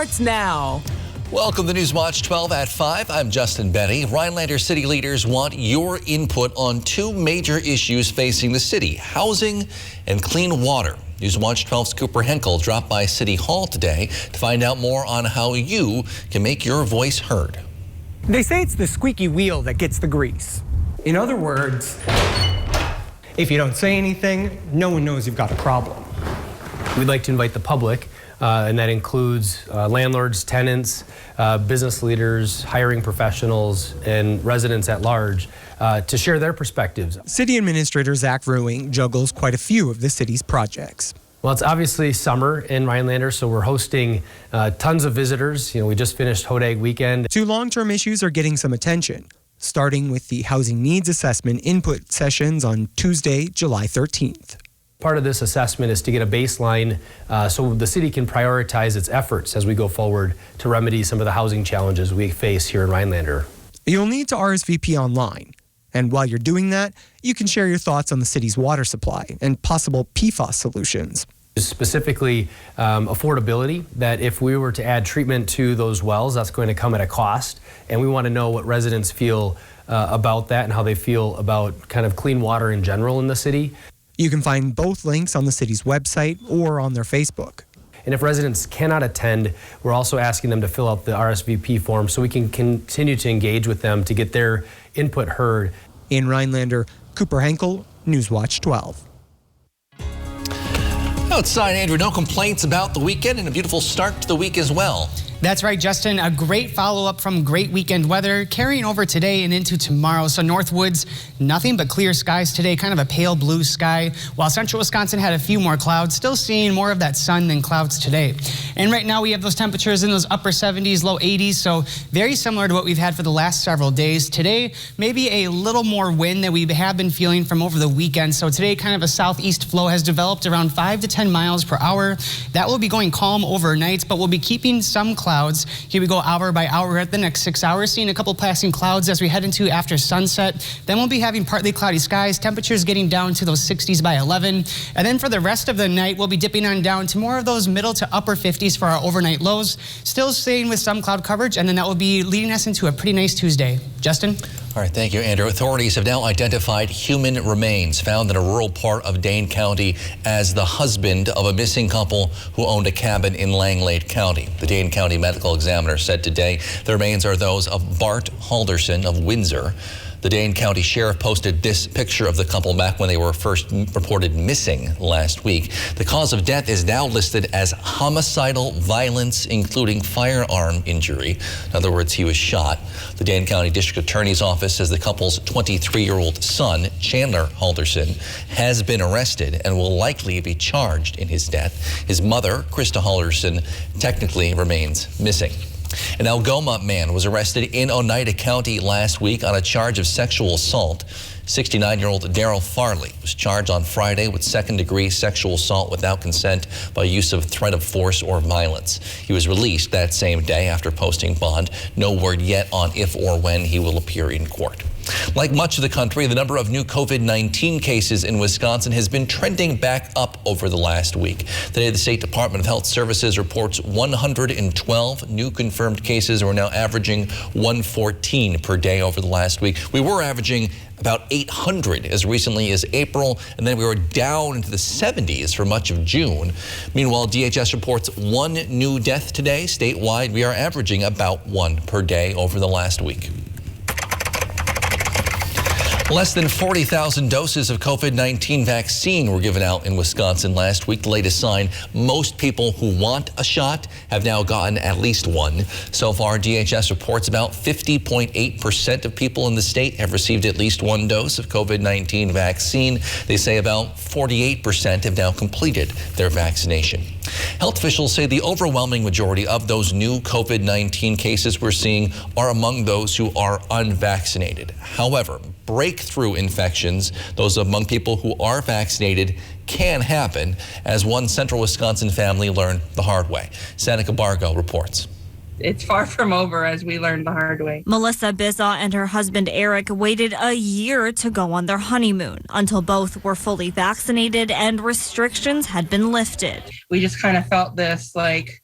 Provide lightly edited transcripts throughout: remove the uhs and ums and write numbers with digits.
starts now. Welcome to Newswatch 12 at 5. I'm Justin Betty. Rhinelander city leaders want your input on two major issues facing the city: housing and clean water. Newswatch 12's Cooper Henkel dropped by City Hall today to find out more on how you can make your voice heard. They say it's the squeaky wheel that gets the grease. In other words, if you don't say anything, no one knows you've got a problem. We'd like to invite the public, and that includes landlords, tenants, business leaders, hiring professionals, and residents at large, to share their perspectives. City Administrator Zach Ruing juggles quite a few of the city's projects. Well, it's obviously summer in Rhinelander, so we're hosting tons of visitors. We just finished Hodag weekend. Two long-term issues are getting some attention, starting with the housing needs assessment input sessions on Tuesday, July 13th. Part of this assessment is to get a baseline so the city can prioritize its efforts as we go forward to remedy some of the housing challenges we face here in Rhinelander. You'll need to RSVP online. And while you're doing that, you can share your thoughts on the city's water supply and possible PFAS solutions. Specifically, affordability, that if we were to add treatment to those wells, that's going to come at a cost. And we want to know what residents feel about that and how they feel about kind of clean water in general in the city. You can find both links on the city's website or on their Facebook. And if residents cannot attend, we're also asking them to fill out the RSVP form so we can continue to engage with them to get their input heard. In Rhinelander, Cooper Henkel, Newswatch 12. Outside, Andrew, no complaints about the weekend and a beautiful start to the week as well. That's right, Justin. A great follow-up from great weekend weather carrying over today and into tomorrow. So Northwoods, nothing but clear skies today, kind of a pale blue sky, while central Wisconsin had a few more clouds, still seeing more of that sun than clouds today. And right now we have those temperatures in those upper 70s, low 80s, so very similar to what we've had for the last several days. Today, maybe a little more wind than we have been feeling from over the weekend. So today, kind of a southeast flow has developed around 5 to 10 miles per hour. That will be going calm overnight, but we'll be keeping some clouds. Here we go hour by hour at the next 6 hours, seeing a couple passing clouds as we head into after sunset. Then we'll be having partly cloudy skies, temperatures getting down to those 60s by 11. And then for the rest of the night, we'll be dipping on down to more of those middle to upper 50s for our overnight lows. Still staying with some cloud coverage, and then that will be leading us into a pretty nice Tuesday. Justin? All right, thank you, Andrew. Authorities have now identified human remains found in a rural part of Dane County as the husband of a missing couple who owned a cabin in Langlade County. The Dane County Medical Examiner said today the remains are those of Bart Halderson of Windsor. The Dane County Sheriff posted this picture of the couple back when they were first reported missing last week. The cause of death is now listed as homicidal violence, including firearm injury. In other words, he was shot. The Dane County District Attorney's Office says the couple's 23-year-old son, Chandler Halderson, has been arrested and will likely be charged in his death. His mother, Krista Halderson, technically remains missing. An Algoma man was arrested in Oneida County last week on a charge of sexual assault. 69-year-old Daryl Farley was charged on Friday with second-degree sexual assault without consent by use of threat of force or violence. He was released that same day after posting bond. No word yet on if or when he will appear in court. Like much of the country, the number of new COVID-19 cases in Wisconsin has been trending back up over the last week. Today, the State Department of Health Services reports 112 new confirmed cases. We're now averaging 114 per day over the last week. We were averaging about 800 as recently as April, and then we were down into the 70s for much of June. Meanwhile, DHS reports one new death today. Statewide, we are averaging about one per day over the last week. Less than 40,000 doses of COVID-19 vaccine were given out in Wisconsin last week. The latest sign, most people who want a shot have now gotten at least one. So far, DHS reports about 50.8% of people in the state have received at least one dose of COVID-19 vaccine. They say about 48% have now completed their vaccination. Health officials say the overwhelming majority of those new COVID-19 cases we're seeing are among those who are unvaccinated. However, breakthrough infections, those among people who are vaccinated, can happen, as one central Wisconsin family learned the hard way. Seneca Bargo reports. It's far from over, as we learned the hard way. Melissa Bizza and her husband Eric waited a year to go on their honeymoon until both were fully vaccinated and restrictions had been lifted. We just kind of felt this, like,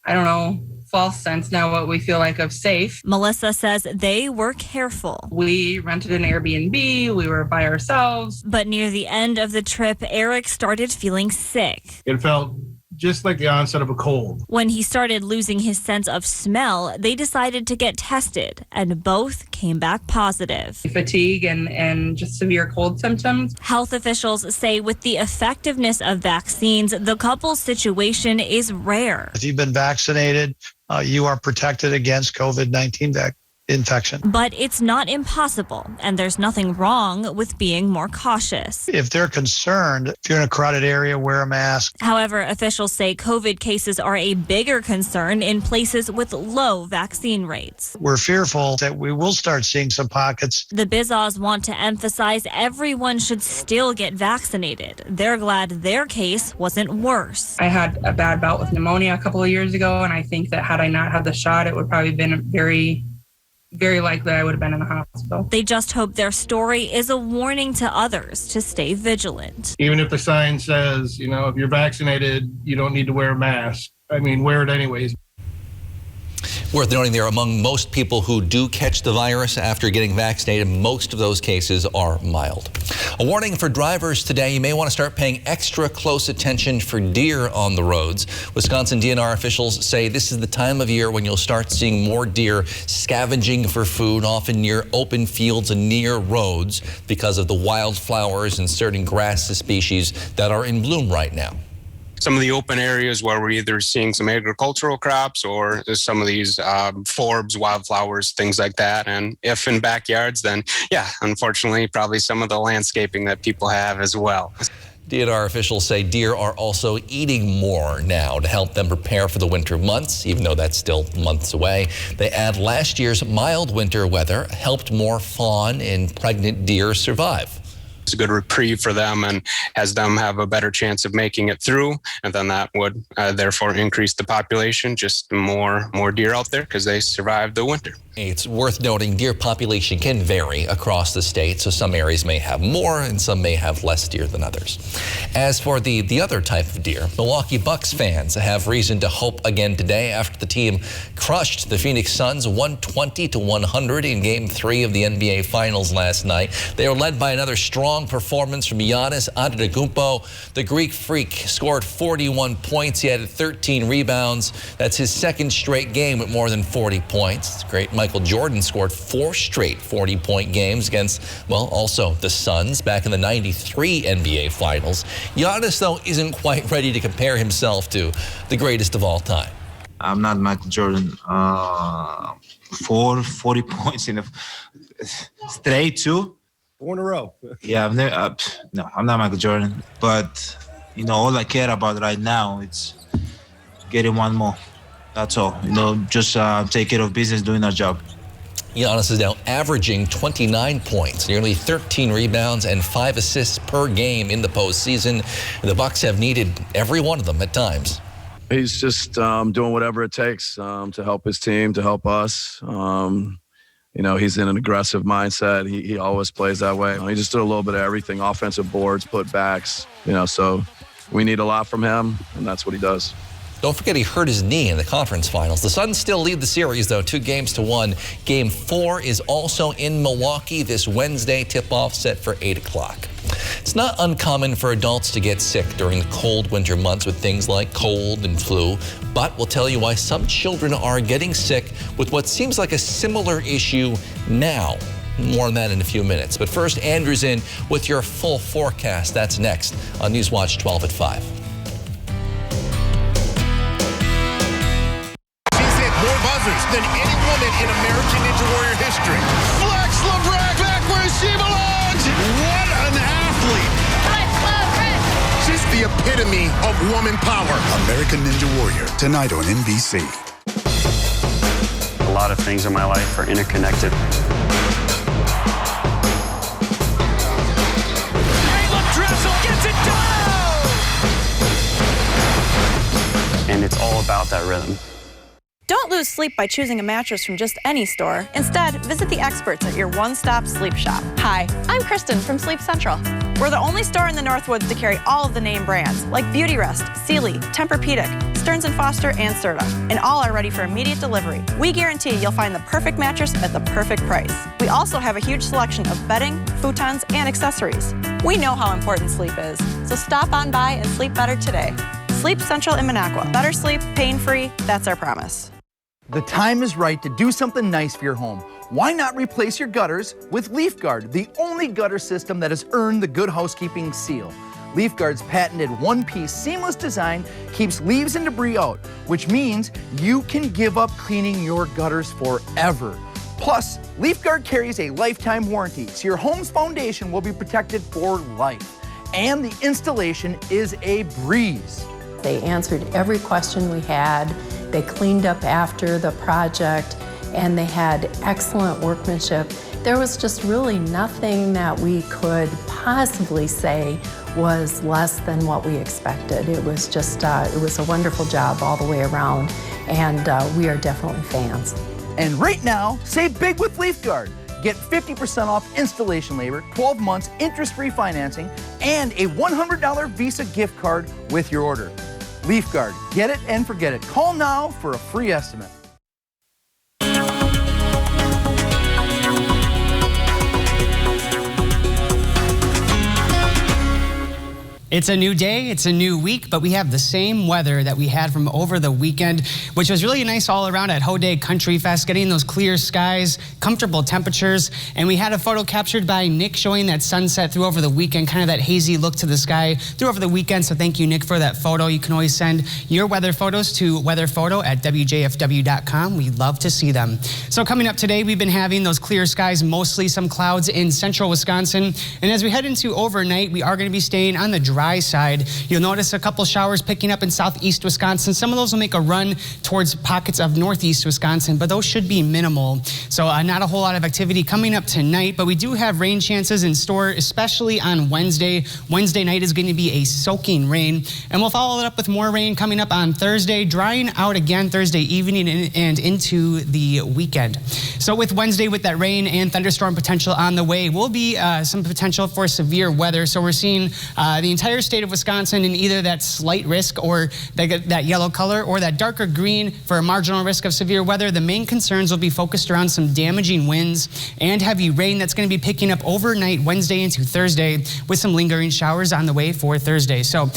I don't know, false sense, now what we feel like of safe. Melissa says they were careful. We rented an Airbnb, we were by ourselves. But near the end of the trip, Eric started feeling sick. It felt just like the onset of a cold. When he started losing his sense of smell, they decided to get tested, and both came back positive. Fatigue and just severe cold symptoms. Health officials say with the effectiveness of vaccines, the couple's situation is rare. If you've been vaccinated, you are protected against COVID-19 infection. But it's not impossible, and there's nothing wrong with being more cautious. If they're concerned, if you're in a crowded area, wear a mask. However, officials say COVID cases are a bigger concern in places with low vaccine rates. We're fearful that we will start seeing some pockets. The Bizos want to emphasize everyone should still get vaccinated. They're glad their case wasn't worse. I had a bad bout with pneumonia a couple of years ago, and I think that had I not had the shot, it would probably have been very likely I would have been in the hospital. They just hope their story is a warning to others to stay vigilant. Even if the sign says, if you're vaccinated, you don't need to wear a mask. I mean, wear it anyways. Worth noting there, among most people who do catch the virus after getting vaccinated, most of those cases are mild. A warning for drivers today: you may want to start paying extra close attention for deer on the roads. Wisconsin DNR officials say this is the time of year when you'll start seeing more deer scavenging for food, often near open fields and near roads, because of the wildflowers and certain grass species that are in bloom right now. Some of the open areas where we're either seeing some agricultural crops or some of these forbs, wildflowers, things like that. And if in backyards, then yeah, unfortunately, probably some of the landscaping that people have as well. DNR officials say deer are also eating more now to help them prepare for the winter months, even though that's still months away. They add last year's mild winter weather helped more fawn and pregnant deer survive. It's a good reprieve for them and has them have a better chance of making it through. And then that would therefore increase the population, just more deer out there because they survived the winter. It's worth noting deer population can vary across the state, so some areas may have more and some may have less deer than others. As for the other type of deer, Milwaukee Bucks fans have reason to hope again today after the team crushed the Phoenix Suns 120-100 in Game 3 of the NBA Finals last night. They were led by another strong performance from Giannis Antetokounmpo. The Greek Freak scored 41 points. He had 13 rebounds. That's his second straight game with more than 40 points. It's great. Michael Jordan scored 4 straight 40-point games against, well, also the Suns back in the '93 NBA Finals. Giannis, though, isn't quite ready to compare himself to the greatest of all time. I'm not Michael Jordan. 40 points in a straight, too. 4 in a row. Yeah, no, I'm not Michael Jordan. But, all I care about right now is getting one more. That's all. Just take care of business, doing our job. Giannis is now averaging 29 points, nearly 13 rebounds, and 5 assists per game in the postseason. The Bucks have needed every one of them at times. He's just doing whatever it takes to help his team, to help us. He's in an aggressive mindset. He always plays that way. He just did a little bit of everything: offensive boards, putbacks. So we need a lot from him, and that's what he does. Don't forget he hurt his knee in the conference finals. The Suns still lead the series, though, 2-1. Game 4 is also in Milwaukee this Wednesday. Tip-off set for 8 o'clock. It's not uncommon for adults to get sick during the cold winter months with things like cold and flu, but we'll tell you why some children are getting sick with what seems like a similar issue now. More on that in a few minutes. But first, Andrew's in with your full forecast. That's next on Newswatch 12 at 5. Than any woman in American Ninja Warrior history. Flex LeBron back where she belongs. What an athlete. Flex LeBron. She's the epitome of woman power. American Ninja Warrior, tonight on NBC. A lot of things in my life are interconnected. Caleb Dressel gets it down. And it's all about that rhythm. Don't lose sleep by choosing a mattress from just any store. Instead, visit the experts at your one-stop sleep shop. Hi, I'm Kristen from Sleep Central. We're the only store in the Northwoods to carry all of the name brands like Beauty Rest, Sealy, Tempur-Pedic, Stearns & Foster, and Serta, and all are ready for immediate delivery. We guarantee you'll find the perfect mattress at the perfect price. We also have a huge selection of bedding, futons, and accessories. We know how important sleep is, so stop on by and sleep better today. Sleep Central in Minocqua. Better sleep, pain-free, that's our promise. The time is right to do something nice for your home. Why not replace your gutters with LeafGuard, the only gutter system that has earned the Good Housekeeping seal. LeafGuard's patented one-piece seamless design keeps leaves and debris out, which means you can give up cleaning your gutters forever. Plus, LeafGuard carries a lifetime warranty, so your home's foundation will be protected for life. And the installation is a breeze. They answered every question we had. They cleaned up after the project, and they had excellent workmanship. There was just really nothing that we could possibly say was less than what we expected. It was just, it was a wonderful job all the way around, and we are definitely fans. And right now, save big with LeafGuard. Get 50% off installation labor, 12 months interest-free financing, and a $100 Visa gift card with your order. LeafGuard, get it and forget it. Call now for a free estimate. It's a new day, it's a new week, but we have the same weather that we had from over the weekend, which was really nice all around at Hoday Country Fest, getting those clear skies, comfortable temperatures, and we had a photo captured by Nick showing that sunset through over the weekend, kind of that hazy look to the sky through over the weekend, so thank you, Nick, for that photo. You can always send your weather photos to weatherphoto@wjfw.com. We love to see them. So coming up today, we've been having those clear skies, mostly some clouds in central Wisconsin, and as we head into overnight, we are going to be staying on the dry side. You'll notice a couple showers picking up in southeast Wisconsin. Some of those will make a run towards pockets of northeast Wisconsin, but those should be minimal. So not a whole lot of activity coming up tonight, but we do have rain chances in store, especially on Wednesday. Wednesday night is going to be a soaking rain, and we'll follow it up with more rain coming up on Thursday, drying out again Thursday evening and into the weekend. So with Wednesday, with that rain and thunderstorm potential on the way, will be some potential for severe weather. So we're seeing the entire state of Wisconsin in either that slight risk or that yellow color or that darker green for a marginal risk of severe weather. The main concerns will be focused around some damaging winds and heavy rain that's going to be picking up overnight Wednesday into Thursday with some lingering showers on the way for Thursday. So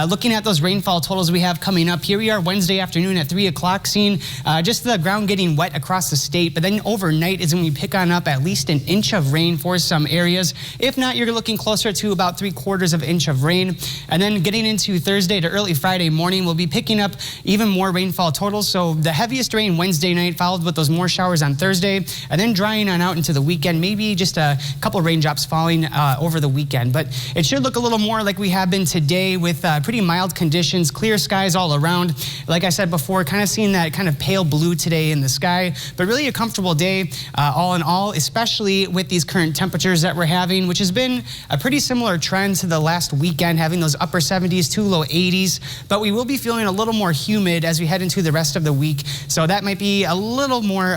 looking at those rainfall totals we have coming up, here we are Wednesday afternoon at 3 o'clock, seeing just the ground getting wet across the state, but then overnight is when we pick on up at least an inch of rain for some areas. If not, you're looking closer to about 3/4 of an inch of rain. And then getting into Thursday to early Friday morning, we'll be picking up even more rainfall totals. So the heaviest rain Wednesday night, followed with those more showers on Thursday, and then drying on out into the weekend, maybe just a couple raindrops falling over the weekend. But it should look a little more like we have been today with pretty mild conditions, clear skies all around. Like I said before, kind of seeing that kind of pale blue today in the sky, but really a comfortable day all in all, especially with these current temperatures that we're having, which has been a pretty similar trend to the last weekend, having those upper 70s to low 80s, but we will be feeling a little more humid as we head into the rest of the week. So that might be a little more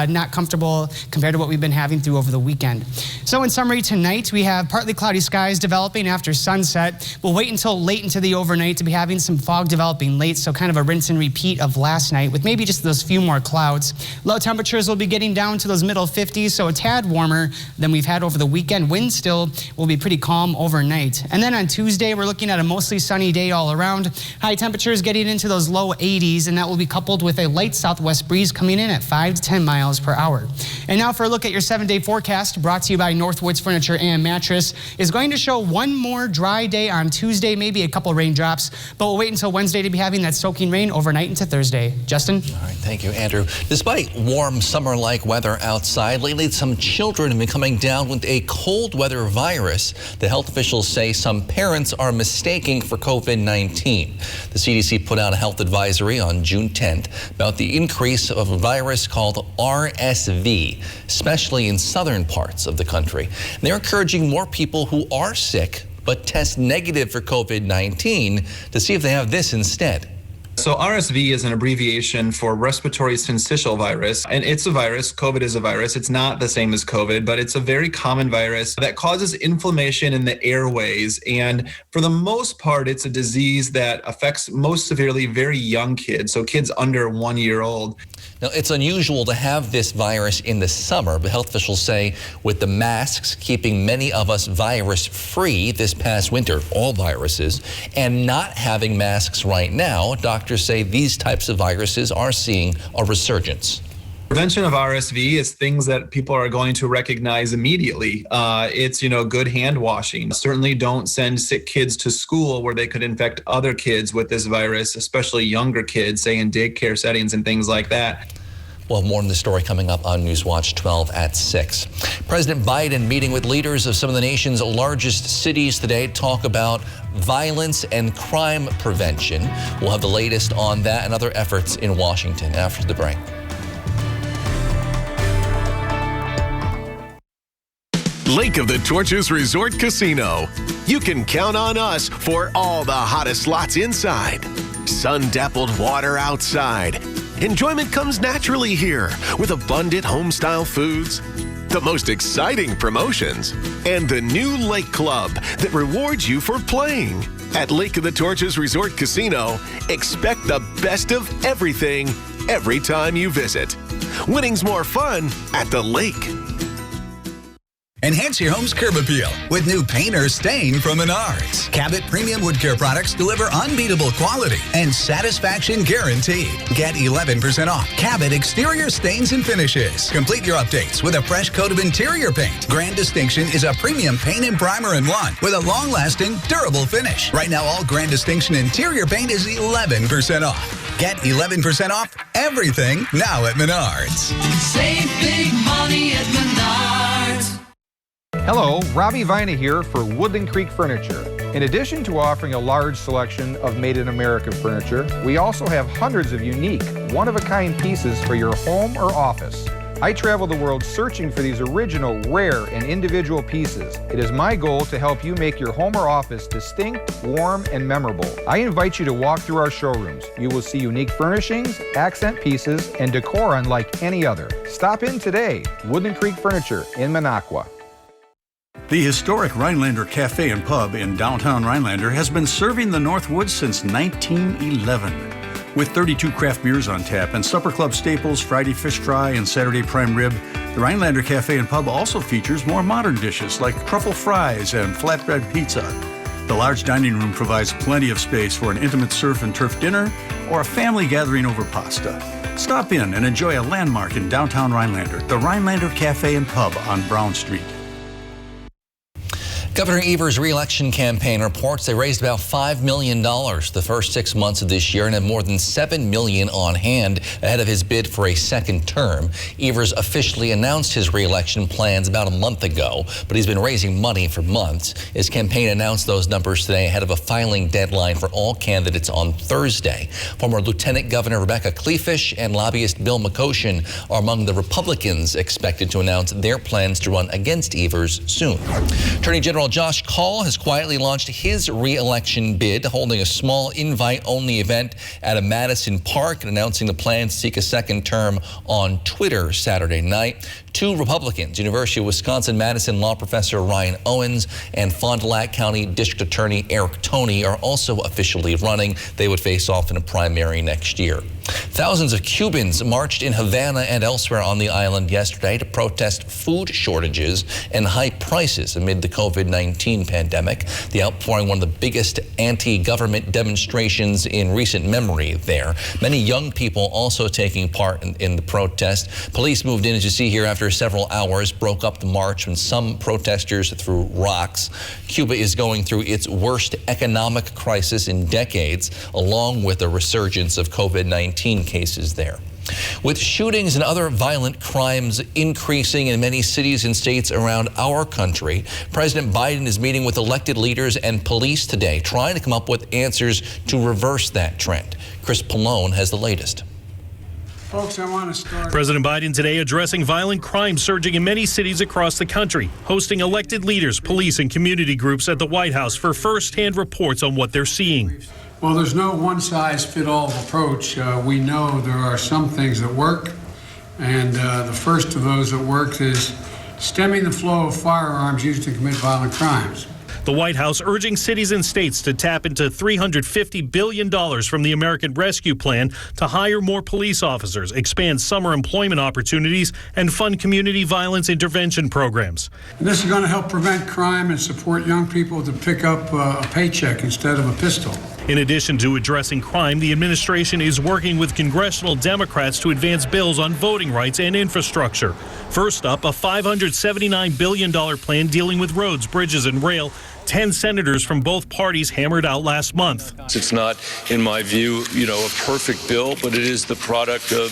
not comfortable compared to what we've been having through over the weekend. So in summary, tonight we have partly cloudy skies developing after sunset. We'll wait until late into the overnight to be having some fog developing late, so kind of a rinse and repeat of last night with maybe just those few more clouds. Low temperatures will be getting down to those middle 50s, so a tad warmer than we've had over the weekend. Wind still will be pretty calm overnight. And then on Tuesday, we're looking at a mostly sunny day all around. High temperatures getting into those low 80s, and that will be coupled with a light southwest breeze coming in at 5 to 10 miles per hour. And now for a look at your 7-day forecast, brought to you by Northwoods Furniture and Mattress, is going to show one more dry day on Tuesday, maybe a couple raindrops, but we'll wait until Wednesday to be having that soaking rain overnight into Thursday. Justin? All right, thank you, Andrew. Despite warm summer-like weather outside, lately some children have been coming down with a cold weather virus. The health officials say some parents are mistaking for COVID-19. The CDC put out a health advisory on June 10th about the increase of a virus called RSV, especially in southern parts of the country. And they're encouraging more people who are sick but test negative for COVID-19 to see if they have this instead. So RSV is an abbreviation for respiratory syncytial virus, and it's a virus. COVID is a virus. It's not the same as COVID, but it's a very common virus that causes inflammation in the airways. And for the most part, it's a disease that affects most severely very young kids, so kids under 1 year old. Now, it's unusual to have this virus in the summer, but health officials say with the masks keeping many of us virus-free this past winter, all viruses, and not having masks right now, doctors say these types of viruses are seeing a resurgence. Prevention of RSV is things that people are going to recognize immediately. It's, good hand washing. Certainly don't send sick kids to school where they could infect other kids with this virus, especially younger kids, say in daycare settings and things like that. We'll have more on the story coming up on Newswatch 12 at 6. President Biden meeting with leaders of some of the nation's largest cities today to talk about violence and crime prevention. We'll have the latest on that and other efforts in Washington after the break. Lake of the Torches Resort Casino. You can count on us for all the hottest slots inside. Sun-dappled water outside. Enjoyment comes naturally here with abundant home-style foods, the most exciting promotions, and the new Lake Club that rewards you for playing. At Lake of the Torches Resort Casino, expect the best of everything every time you visit. Winning's more fun at the lake. Enhance your home's curb appeal with new paint or stain from Menards. Cabot Premium Wood Care products deliver unbeatable quality and satisfaction guaranteed. Get 11% off Cabot exterior stains and finishes. Complete your updates with a fresh coat of interior paint. Grand Distinction is a premium paint and primer in one with a long-lasting, durable finish. Right now, all Grand Distinction interior paint is 11% off. Get 11% off everything now at Menards. Save big money at Menards. Hello, Robbie Vina here for Woodland Creek Furniture. In addition to offering a large selection of made-in-America furniture, we also have hundreds of unique, one-of-a-kind pieces for your home or office. I travel the world searching for these original, rare, and individual pieces. It is my goal to help you make your home or office distinct, warm, and memorable. I invite you to walk through our showrooms. You will see unique furnishings, accent pieces, and decor unlike any other. Stop in today. Woodland Creek Furniture in Minocqua. The historic Rhinelander Cafe and Pub in downtown Rhinelander has been serving the Northwoods since 1911. With 32 craft beers on tap and supper club staples, Friday fish fry and Saturday prime rib, the Rhinelander Cafe and Pub also features more modern dishes like truffle fries and flatbread pizza. The large dining room provides plenty of space for an intimate surf and turf dinner or a family gathering over pasta. Stop in and enjoy a landmark in downtown Rhinelander, the Rhinelander Cafe and Pub on Brown Street. Governor Evers' re-election campaign reports they raised about $5 million the first 6 months of this year and have more than $7 million on hand ahead of his bid for a second term. Evers officially announced his re-election plans about a month ago, but he's been raising money for months. His campaign announced those numbers today ahead of a filing deadline for all candidates on Thursday. Former Lieutenant Governor Rebecca Kleefisch and lobbyist Bill McCoshen are among the Republicans expected to announce their plans to run against Evers soon. Attorney General Josh Kaul has quietly launched his re-election bid, holding a small invite-only event at a Madison Park and announcing the plan to seek a second term on Twitter Saturday night. Two Republicans, University of Wisconsin-Madison law professor Ryan Owens and Fond du Lac County District Attorney Eric Toney, are also officially running. They would face off in a primary next year. Thousands of Cubans marched in Havana and elsewhere on the island yesterday to protest food shortages and high prices amid the COVID-19 pandemic. The outpouring, one of the biggest anti-government demonstrations in recent memory there. Many young people also taking part in the protest. Police moved in, as you see here, after several hours, broke up the march when some protesters threw rocks. Cuba is going through its worst economic crisis in decades, along with a resurgence of COVID-19 cases there. With shootings and other violent crimes increasing in many cities and states around our country, President Biden is meeting with elected leaders and police today, trying to come up with answers to reverse that trend. Chris Pallone has the latest. Folks, I want to start. President Biden today addressing violent crime surging in many cities across the country, hosting elected leaders, police, and community groups at the White House for first-hand reports on what they're seeing. Well, there's no one-size-fits-all approach. We know there are some things that work, and the first of those that works is stemming the flow of firearms used to commit violent crimes. The White House urging cities and states to tap into $350 billion from the American Rescue Plan to hire more police officers, expand summer employment opportunities, and fund community violence intervention programs. And this is going to help prevent crime and support young people to pick up a paycheck instead of a pistol. In addition to addressing crime, the administration is working with congressional Democrats to advance bills on voting rights and infrastructure. First up, a $579 billion plan dealing with roads, bridges, and rail. 10 senators from both parties hammered out last month. It's not, in my view, a perfect bill, but it is the product of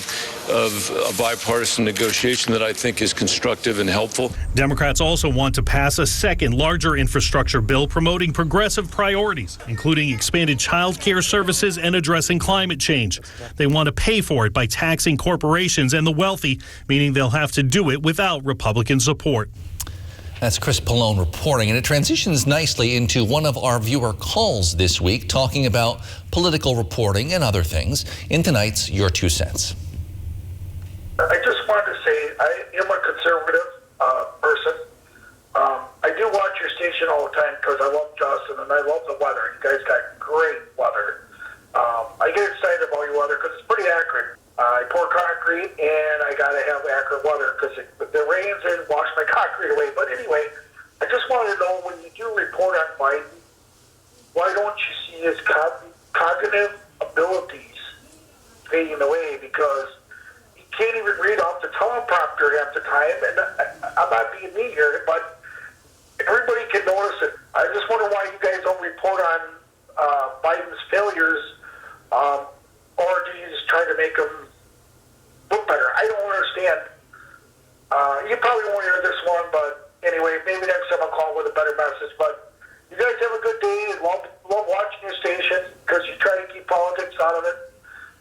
a bipartisan negotiation that I think is constructive and helpful. Democrats also want to pass a second, larger infrastructure bill promoting progressive priorities, including expanded child care services and addressing climate change. They want to pay for it by taxing corporations and the wealthy, meaning they'll have to do it without Republican support. That's Chris Pallone reporting, and it transitions nicely into one of our viewer calls this week, talking about political reporting and other things in tonight's Your Two Cents. I just wanted to say I am a conservative person. I do watch your station all the time because I love Justin and I love the weather. You guys got great weather. I get excited about your weather because it's pretty accurate. I pour concrete and I got to have accurate weather because if it rains, it wash my concrete away. But anyway, I just wanted to know, when you do report on Biden, why don't you see his cognitive abilities fading away? Because he can't even read off the teleprompter half the time. And I'm not being mean here, but everybody can notice it. I just wonder why you guys don't report on Biden's failures, or do you just try to make him look better? I don't understand. You probably won't hear this one, but anyway, maybe next time I'll call with a better message. But you guys have a good day, and love watching your station because you try to keep politics out of it.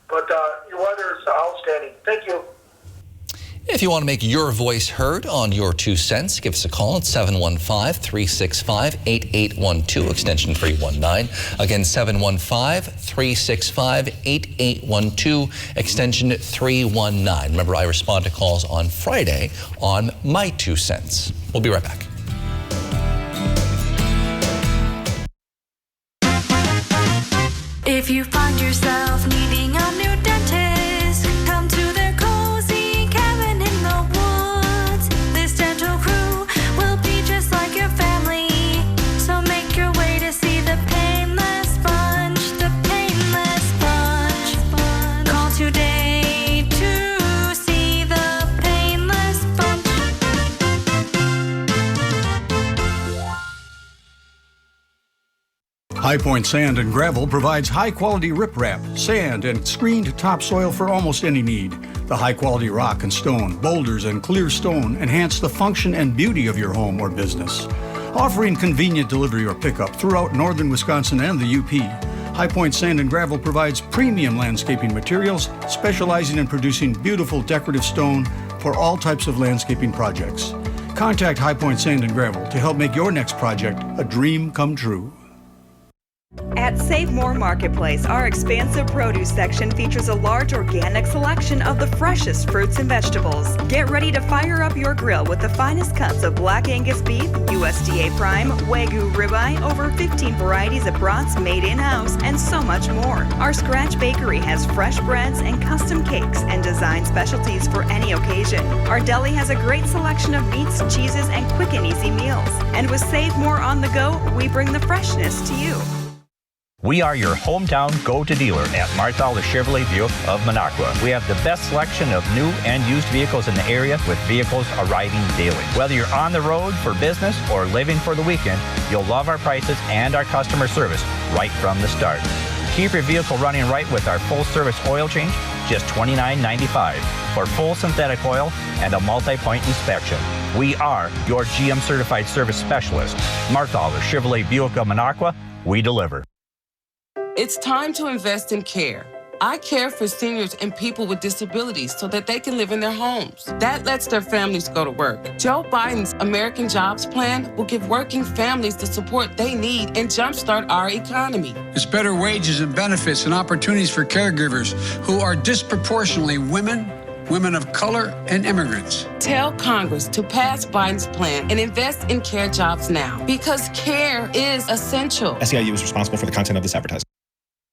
But your weather is outstanding. Thank you. If you want to make your voice heard on Your Two Cents, give us a call at 715-365-8812, extension 319. Again, 715-365-8812, extension 319. Remember, I respond to calls on Friday on My Two Cents. We'll be right back. If you find yourself needing a new dentist, come to their cozy cabin in the woods. This dental crew will be just like your family. So make your way to see the Painless Bunch, the Painless Bunch. Call today to see the Painless Bunch. High Point Sand and Gravel provides high-quality riprap, sand, and screened topsoil for almost any need. The high-quality rock and stone, boulders, and clear stone enhance the function and beauty of your home or business. Offering convenient delivery or pickup throughout northern Wisconsin and the UP, High Point Sand and Gravel provides premium landscaping materials, specializing in producing beautiful decorative stone for all types of landscaping projects. Contact High Point Sand and Gravel to help make your next project a dream come true. At Save More Marketplace, our expansive produce section features a large organic selection of the freshest fruits and vegetables. Get ready to fire up your grill with the finest cuts of Black Angus beef, USDA Prime, Wagyu ribeye, over 15 varieties of brats made in-house, and so much more. Our Scratch Bakery has fresh breads and custom cakes and design specialties for any occasion. Our deli has a great selection of meats, cheeses, and quick and easy meals. And with Save More on the go, we bring the freshness to you. We are your hometown go-to dealer at Marthaler Chevrolet Buick of Minocqua. We have the best selection of new and used vehicles in the area, with vehicles arriving daily. Whether you're on the road for business or living for the weekend, you'll love our prices and our customer service right from the start. Keep your vehicle running right with our full-service oil change, just $29.95. For full synthetic oil and a multi-point inspection. We are your GM-certified service specialist. Marthaler Chevrolet Buick of Minocqua, we deliver. It's time to invest in care. I care for seniors and people with disabilities so that they can live in their homes. That lets their families go to work. Joe Biden's American Jobs Plan will give working families the support they need and jumpstart our economy. It's better wages and benefits and opportunities for caregivers who are disproportionately women, women of color, and immigrants. Tell Congress to pass Biden's plan and invest in care jobs now, because care is essential. SEIU is responsible for the content of this advertisement.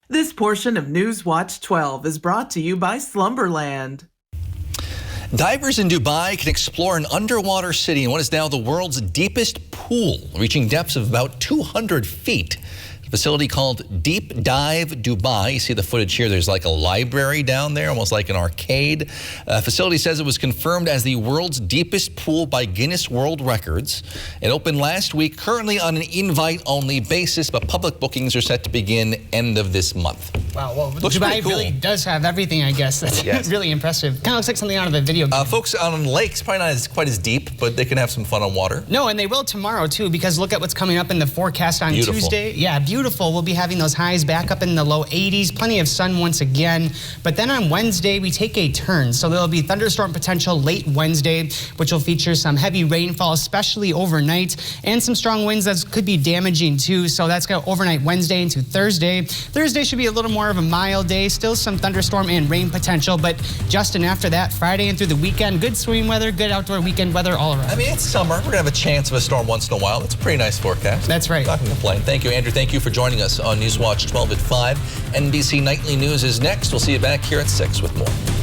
This portion of News Watch 12 is brought to you by Slumberland. Divers in Dubai can explore an underwater city in what is now the world's deepest pool, reaching depths of about 200 feet. A facility called Deep Dive Dubai. You see the footage here. There's like a library down there, almost like an arcade. Facility says it was confirmed as the world's deepest pool by Guinness World Records. It opened last week, currently on an invite-only basis, but public bookings are set to begin end of this month. Wow, well, Looks Dubai cool. really does have everything, I guess. That's really impressive. Kind of looks like something out of a video game. Folks on lakes, probably not quite as deep, but they can have some fun on water. No, and they will tomorrow, too, because look at what's coming up in the forecast on Tuesday. Yeah, beautiful. We'll be having those highs back up in the low 80s. Plenty of sun once again. But then on Wednesday, we take a turn. So there'll be thunderstorm potential late Wednesday, which will feature some heavy rainfall, especially overnight, and some strong winds that could be damaging, too. So that's got overnight Wednesday into Thursday. Thursday should be a little more of a mild day. Still some thunderstorm and rain potential. But Justin, after that, Friday and through the weekend, good swimming weather, good outdoor weekend weather all around. I mean, it's summer. We're going to have a chance of a storm once in a while. It's a pretty nice forecast. That's right. Not going to complain. Thank you, Andrew. Thank you for joining us on Newswatch 12 at 5. NBC Nightly News is next. We'll see you back here at 6 with more.